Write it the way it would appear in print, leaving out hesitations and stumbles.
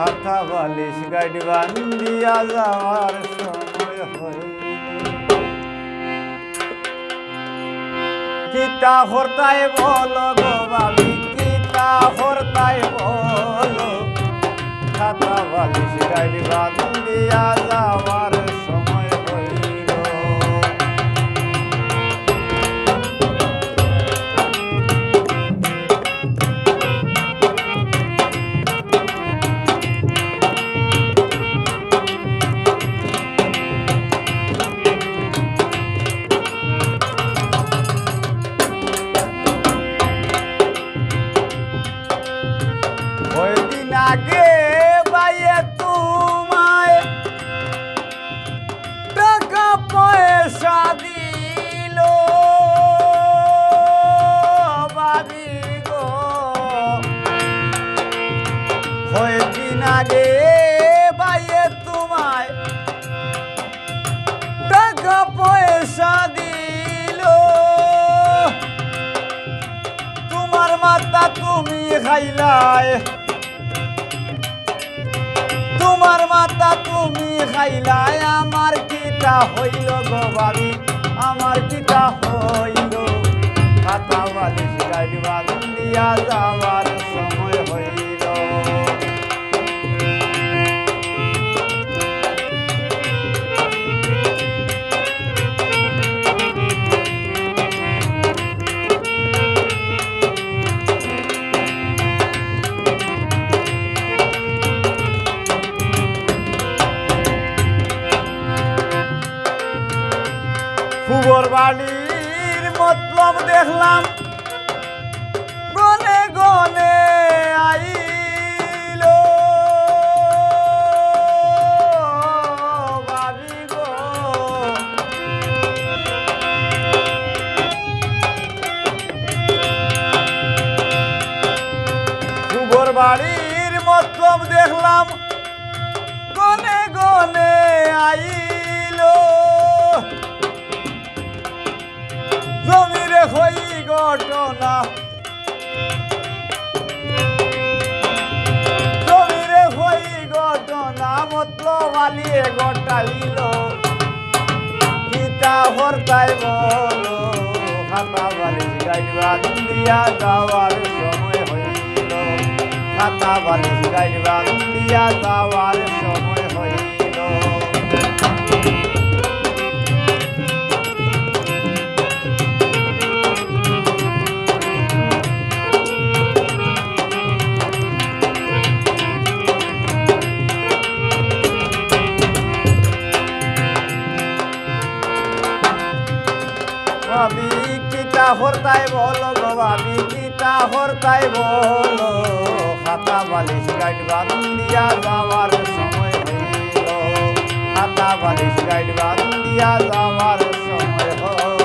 হাতা বালিশ গাইড বান্দিয়া যাওয়ার সময় হইল কিতা হরতায় বলো গো ভাবি কিতা হরতায় বলো হাতা বালিশ গাইড বান্দিয়া যাওয়ার সময় হইল ওই দিন আগে বাইয়ে তোমায় টাকা পয়সা দিল বাবি গো ওই দিন আগে বাইয়ে তোমায় টাকা পয়সা দিল তোমার মাতা তুমি খাইলায় তোমার মাতা তুমি খাইলাই আমার কিটা হইল গো ভাবি আমার কিটা হইল হাতা বালিশ গাইড বান্দিয়া যাওয়ার সময় হইল ফুবর বাড়ির মতলব দেখলাম গনে গনে আইল ভাবি গো ফুবর বাড়ির মতলব দেখলাম গনে গনে আইল জমিরে হই ঘটনা জমিরে হই ঘটনা মতলব আলিয়ে ঘটাইল কিতা হরতাই বলো হাতা বালিশ গাইড বান্দিয়া যাওয়ার সময় হইল হাতা বালিশ গাইড বান্দিয়া যাওয়ার সময় হইল ভাবি কিতা হরতাই বলো গো ভাবি কিতা হরতাই বলো হাতা বালিশ গাইড বান্দিয়া যাওয়ার সময় হইল হাতা বালিশ গাইড বান্দিয়া যাওয়ার সময় হইল